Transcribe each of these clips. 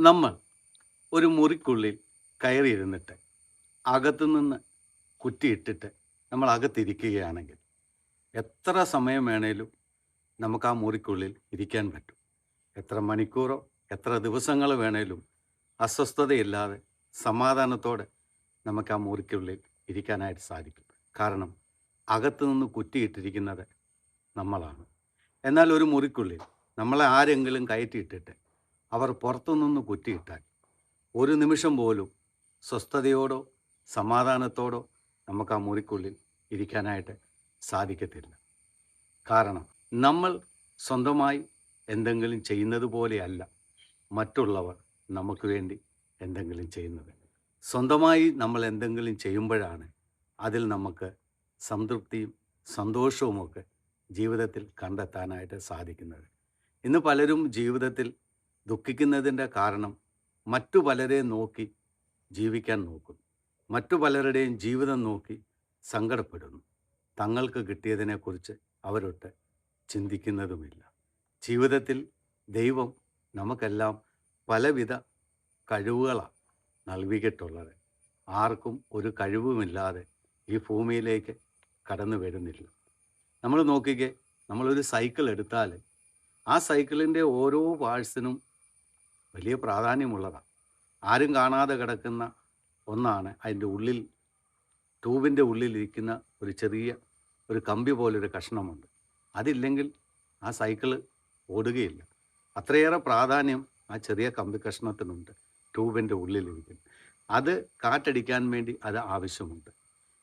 നമ്മൾ ഒരു മുറിക്കുള്ളിൽ കയറിയിരുന്നിട്ട് അകത്തുനിന്ന് കുറ്റിയിട്ടിട്ട് നമ്മൾ അകത്തിരിക്കുകയാണെങ്കിൽ എത്ര സമയം വേണേലും നമുക്ക് ആ മുറിക്കുള്ളിൽ ഇരിക്കാൻ പറ്റും. എത്ര മണിക്കൂറോ എത്ര ദിവസങ്ങൾ വേണേലും അസ്വസ്ഥതയില്ലാതെ സമാധാനത്തോടെ നമുക്ക് ആ മുറിക്കുള്ളിൽ ഇരിക്കാനായിട്ട് സാധിക്കും. കാരണം അകത്തുനിന്ന് കുറ്റിയിട്ടിരിക്കുന്നത് നമ്മളാണ്. എന്നാൽ ഒരു മുറിക്കുള്ളിൽ നമ്മളെ ആരെങ്കിലും കയറ്റിയിട്ടിട്ട് അവർ പുറത്തുനിന്ന് കുറ്റിയിട്ടാൽ ഒരു നിമിഷം പോലും സ്വസ്ഥതയോടോ സമാധാനത്തോടോ നമുക്ക് ആ മുറിക്കുള്ളിൽ ഇരിക്കാനായിട്ട് സാധിക്കത്തില്ല. കാരണം നമ്മൾ സ്വന്തമായി എന്തെങ്കിലും ചെയ്യുന്നത് പോലെയല്ല മറ്റുള്ളവർ നമുക്ക് വേണ്ടി എന്തെങ്കിലും ചെയ്യുന്നത്. സ്വന്തമായി നമ്മൾ എന്തെങ്കിലും ചെയ്യുമ്പോഴാണ് അതിൽ നമുക്ക് സംതൃപ്തിയും സന്തോഷവുമൊക്കെ ജീവിതത്തിൽ കണ്ടെത്താനായിട്ട് സാധിക്കുന്നത്. ഇന്ന് പലരും ജീവിതത്തിൽ ദുഃഖിക്കുന്നതിൻ്റെ കാരണം മറ്റു പലരെ നോക്കി ജീവിക്കാൻ നോക്കുന്നു. മറ്റു പലരുടെയും ജീവിതം നോക്കി സങ്കടപ്പെടുന്നു. തങ്ങൾക്ക് കിട്ടിയതിനെക്കുറിച്ച് അവരൊട്ട് ചിന്തിക്കുന്നതുമില്ല. ജീവിതത്തിൽ ദൈവം നമുക്കെല്ലാം പലവിധ കഴിവുകളാണ് നൽകിയിട്ടുള്ളത്. ആർക്കും ഒരു കഴിവുമില്ലാതെ ഈ ഭൂമിയിലേക്ക് കടന്നു വരുന്നില്ല. നമ്മൾ നോക്കിക്കേ, നമ്മളൊരു സൈക്കിൾ എടുത്താൽ ആ സൈക്കിളിൻ്റെ ഓരോ പാർട്സിനും വലിയ പ്രാധാന്യമുള്ളതാണ്. ആരും കാണാതെ കിടക്കുന്ന ഒന്നാണ് അതിൻ്റെ ഉള്ളിൽ, ട്യൂബിൻ്റെ ഉള്ളിലിരിക്കുന്ന ഒരു ചെറിയ ഒരു കമ്പി പോലൊരു കഷ്ണമുണ്ട്. അതില്ലെങ്കിൽ ആ സൈക്കിള് ഓടുകയില്ല. അത്രയേറെ പ്രാധാന്യം ആ ചെറിയ കമ്പി കഷ്ണത്തിനുണ്ട്, ട്യൂബിൻ്റെ ഉള്ളിലിരിക്കും. അത് കാറ്റടിക്കാൻ വേണ്ടി അത് ആവശ്യമുണ്ട്.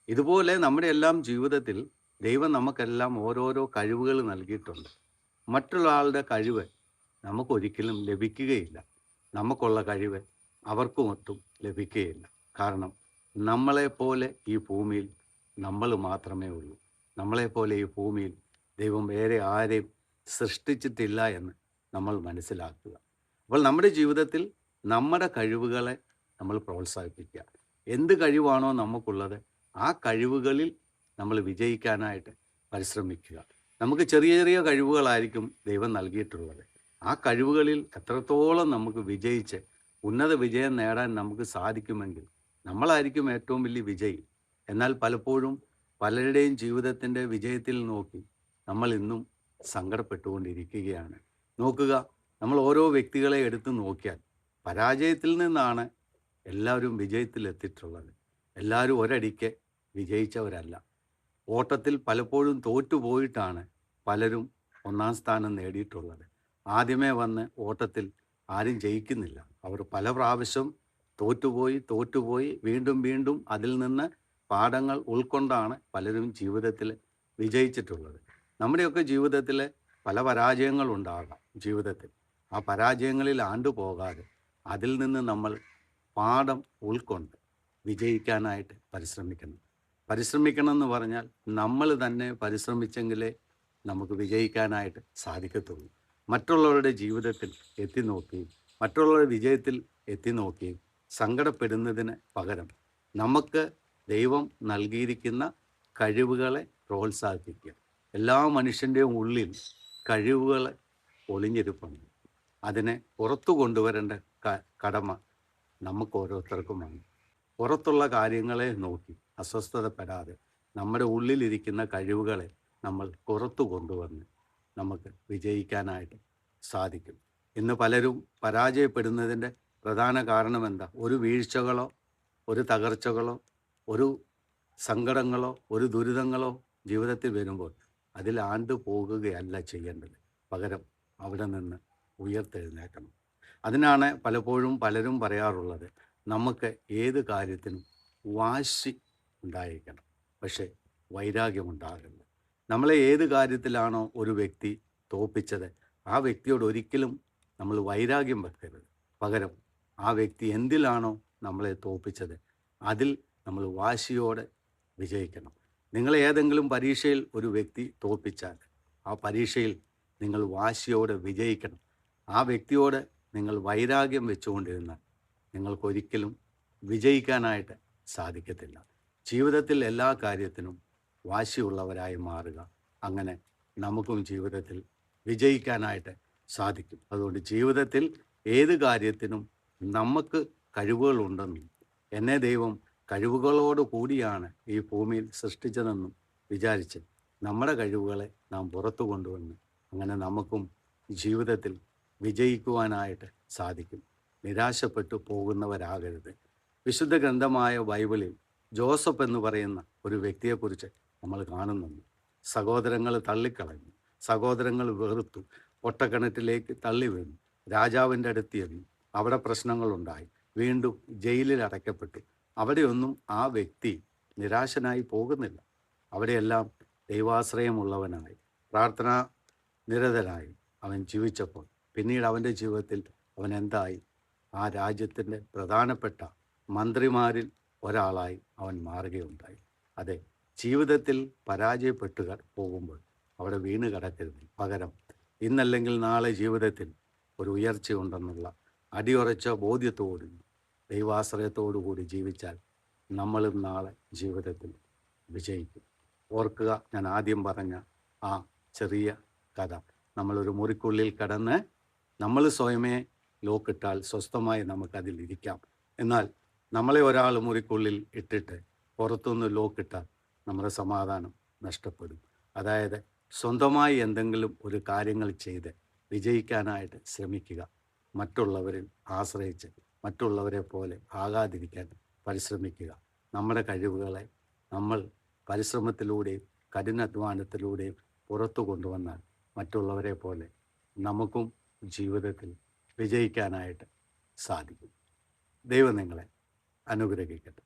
ഇതുപോലെ നമ്മുടെ എല്ലാം ജീവിതത്തിൽ ദൈവം നമുക്കെല്ലാം ഓരോരോ കഴിവുകൾ നൽകിയിട്ടുണ്ട്. മറ്റുള്ള ആളുടെ കഴിവ് നമുക്കൊരിക്കലും ലഭിക്കുകയില്ല. നമുക്കുള്ള കഴിവ് അവർക്കുമൊട്ടും ലഭിക്കുകയില്ല. കാരണം നമ്മളെപ്പോലെ ഈ ഭൂമിയിൽ നമ്മൾ മാത്രമേ ഉള്ളൂ. നമ്മളെപ്പോലെ ഈ ഭൂമിയിൽ ദൈവം വേറെ ആരെയും സൃഷ്ടിച്ചിട്ടില്ല എന്ന് നമ്മൾ മനസ്സിലാക്കുക. അപ്പോൾ നമ്മുടെ ജീവിതത്തിൽ നമ്മുടെ കഴിവുകളെ നമ്മൾ പ്രോത്സാഹിപ്പിക്കുക. എന്ത് കഴിവാണോ നമുക്കുള്ളത് ആ കഴിവുകളിൽ നമ്മൾ വിജയിക്കാനായിട്ട് പരിശ്രമിക്കുക. നമുക്ക് ചെറിയ ചെറിയ കഴിവുകളായിരിക്കും ദൈവം നൽകിയിട്ടുള്ളത്. ആ കഴിവുകളിൽ എത്രത്തോളം നമുക്ക് വിജയിച്ച് ഉന്നത വിജയം നേടാൻ നമുക്ക് സാധിക്കുമെങ്കിൽ നമ്മളായിരിക്കും ഏറ്റവും വലിയ വിജയി. എന്നാൽ പലപ്പോഴും പലരുടെയും ജീവിതത്തിൻ്റെ വിജയത്തിൽ നോക്കി നമ്മൾ ഇന്നും സങ്കടപ്പെട്ടുകൊണ്ടിരിക്കുകയാണ്. നോക്കുക, നമ്മൾ ഓരോ വ്യക്തികളെ എടുത്തു നോക്കിയാൽ പരാജയത്തിൽ നിന്നാണ് എല്ലാവരും വിജയത്തിലെത്തിയിട്ടുള്ളത്. എല്ലാവരും ഒരടിക്ക് വിജയിച്ചവരല്ല. ഓട്ടത്തിൽ പലപ്പോഴും തോറ്റുപോയിട്ടാണ് പലരും ഒന്നാം സ്ഥാനം നേടിയിട്ടുള്ളത്. ആദ്യമേ വന്ന് ഓട്ടത്തിൽ ആരും ജയിക്കുന്നില്ല. അവർ പല പ്രാവശ്യം തോറ്റുപോയി വീണ്ടും വീണ്ടും അതിൽ നിന്ന് പാഠങ്ങൾ ഉൾക്കൊണ്ടാണ് പലരും ജീവിതത്തിൽ വിജയിച്ചിട്ടുള്ളത്. നമ്മുടെയൊക്കെ ജീവിതത്തിൽ പല പരാജയങ്ങളുണ്ടാകാം ജീവിതത്തിൽ. ആ പരാജയങ്ങളിൽ ആണ്ടുപോകാതെ അതിൽ നിന്ന് നമ്മൾ പാഠം ഉൾക്കൊണ്ട് വിജയിക്കാനായിട്ട് പരിശ്രമിക്കണം എന്ന് പറഞ്ഞാൽ നമ്മൾ തന്നെ പരിശ്രമിച്ചെങ്കിലേ നമുക്ക് വിജയിക്കാനായിട്ട് സാധിക്കത്തുള്ളൂ. മറ്റുള്ളവരുടെ ജീവിതത്തിൽ എത്തി നോക്കുകയും മറ്റുള്ളവരുടെ വിജയത്തിൽ എത്തി നോക്കുകയും സങ്കടപ്പെടുന്നതിന് പകരം നമുക്ക് ദൈവം നൽകിയിരിക്കുന്ന കഴിവുകളെ പ്രോത്സാഹിപ്പിക്കുക. എല്ലാ മനുഷ്യൻ്റെയും ഉള്ളിൽ കഴിവുകൾ ഒളിഞ്ഞിരിപ്പുണ്ട്. അതിനെ പുറത്തു കൊണ്ടുവരേണ്ട കടമ നമുക്ക് ഓരോരുത്തർക്കുമാണ്. പുറത്തുള്ള കാര്യങ്ങളെ നോക്കി അസ്വസ്ഥതപ്പെടാതെ നമ്മുടെ ഉള്ളിലിരിക്കുന്ന കഴിവുകളെ നമ്മൾ പുറത്തു കൊണ്ടുവന്ന് നമുക്ക് വിജയിക്കാനായിട്ട് സാധിക്കും. ഇന്ന് പലരും പരാജയപ്പെടുന്നതിൻ്റെ പ്രധാന കാരണം എന്താ? ഒരു വീഴ്ചകളോ ഒരു തകർച്ചകളോ ഒരു സങ്കടങ്ങളോ ഒരു ദുരിതങ്ങളോ ജീവിതത്തിൽ വരുമ്പോൾ അതിൽ ആണ്ടു പോകുകയല്ല ചെയ്യേണ്ടത്. പകരം അവിടെ നിന്ന് ഉയർത്തെഴുന്നേക്കണം. അതിനാണ് പലപ്പോഴും പലരും പറയാറുള്ളത്, നമുക്ക് ഏത് കാര്യത്തിനും വാശി ഉണ്ടായിരിക്കണം, പക്ഷേ വൈരാഗ്യമുണ്ടാകരുത്. നമ്മളെ ഏത് കാര്യത്തിലാണോ ഒരു വ്യക്തി തോൽപ്പിച്ചത് ആ വ്യക്തിയോട് ഒരിക്കലും നമ്മൾ വൈരാഗ്യം വെക്കരുത്. പകരം ആ വ്യക്തി എന്തിലാണോ നമ്മളെ തോൽപ്പിച്ചത് അതിൽ നമ്മൾ വാശിയോടെ വിജയിക്കണം. നിങ്ങൾ ഏതെങ്കിലും പരീക്ഷയിൽ ഒരു വ്യക്തി തോൽപ്പിച്ചാൽ ആ പരീക്ഷയിൽ നിങ്ങൾ വാശിയോടെ വിജയിക്കണം. ആ വ്യക്തിയോട് നിങ്ങൾ വൈരാഗ്യം വെച്ചുകൊണ്ടിരുന്നാൽ നിങ്ങൾക്കൊരിക്കലും വിജയിക്കാനായിട്ട് സാധിക്കത്തില്ല. ജീവിതത്തിൽ എല്ലാ കാര്യത്തിനും വാശിയുള്ളവരായി മാറുക. അങ്ങനെ നമുക്കും ജീവിതത്തിൽ വിജയിക്കാനായിട്ട് സാധിക്കും. അതുകൊണ്ട് ജീവിതത്തിൽ ഏത് കാര്യത്തിനും നമുക്ക് കഴിവുകളുണ്ടെന്നും എന്നെ ദൈവം കഴിവുകളോട് കൂടിയാണ് ഈ ഭൂമിയിൽ സൃഷ്ടിച്ചതെന്നും വിചാരിച്ച് നമ്മുടെ കഴിവുകളെ നാം പുറത്തു കൊണ്ടുവന്ന് അങ്ങനെ നമുക്കും ജീവിതത്തിൽ വിജയിക്കുവാനായിട്ട് സാധിക്കും. നിരാശപ്പെട്ടു പോകുന്നവരാകരുത്. വിശുദ്ധ ഗ്രന്ഥമായ ബൈബിളിൽ ജോസഫ് എന്ന് പറയുന്ന ഒരു വ്യക്തിയെക്കുറിച്ച് നമ്മൾ കാണുന്നുണ്ട്. സഹോദരങ്ങൾ തള്ളിക്കളഞ്ഞു, സഹോദരങ്ങൾ വെറുത്തു, ഒട്ടക്കിണറ്റിലേക്ക് തള്ളി വീണു, രാജാവിൻ്റെ അടുത്ത് ചെന്നു, അവിടെ പ്രശ്നങ്ങളുണ്ടായി, വീണ്ടും ജയിലിൽ അടയ്ക്കപ്പെട്ടു. അവിടെയൊന്നും ആ വ്യക്തി നിരാശനായി പോകുന്നില്ല. അവിടെയെല്ലാം ദൈവാശ്രയമുള്ളവനായി പ്രാർത്ഥനാ നിരതനായി അവൻ ജീവിച്ചപ്പോൾ പിന്നീട് അവൻ്റെ ജീവിതത്തിൽ അവൻ എന്തായി? ആ രാജ്യത്തിൻ്റെ പ്രധാനപ്പെട്ട മന്ത്രിമാരിൽ ഒരാളായി അവൻ മാറുകയുണ്ടായി. അതെ, ജീവിതത്തിൽ പരാജയപ്പെട്ടു പോകുമ്പോൾ അവിടെ വീണ് കിടക്കരുത്. പകരം ഇന്നല്ലെങ്കിൽ നാളെ ജീവിതത്തിൽ ഒരു ഉയർച്ചയുണ്ടെന്നുള്ള അടിയുറച്ച ബോധ്യത്തോടും ദൈവാശ്രയത്തോടു കൂടി ജീവിച്ചാൽ നമ്മളും നാളെ ജീവിതത്തിൽ വിജയിക്കും. ഓർക്കുക, ഞാൻ ആദ്യം പറഞ്ഞ ആ ചെറിയ കഥ. നമ്മളൊരു മുറിക്കുള്ളിൽ കടന്ന് നമ്മൾ സ്വയമേ ലോക്കിട്ടാൽ സ്വസ്ഥമായി നമുക്കതിൽ ഇരിക്കാം. എന്നാൽ നമ്മളെ ഒരാൾ മുറിക്കുള്ളിൽ ഇട്ടിട്ട് പുറത്തുനിന്ന് ലോക്കിട്ടാൽ നമ്മുടെ സമാധാനം നഷ്ടപ്പെടും. അതായത് സ്വന്തമായി എന്തെങ്കിലും ഒരു കാര്യങ്ങൾ ചെയ്ത് വിജയിക്കാനായിട്ട് ശ്രമിക്കുക. മറ്റുള്ളവരിൽ ആശ്രയിച്ച് മറ്റുള്ളവരെ പോലെ ആകാതിരിക്കാൻ പരിശ്രമിക്കുക. നമ്മുടെ കഴിവുകളെ നമ്മൾ പരിശ്രമത്തിലൂടെയും കഠിനാധ്വാനത്തിലൂടെയും പുറത്തു കൊണ്ടുവന്നാൽ മറ്റുള്ളവരെ പോലെ നമുക്കും ജീവിതത്തിൽ വിജയിക്കാനായിട്ട് സാധിക്കും. ദൈവം നിങ്ങളെ അനുഗ്രഹിക്കട്ടെ.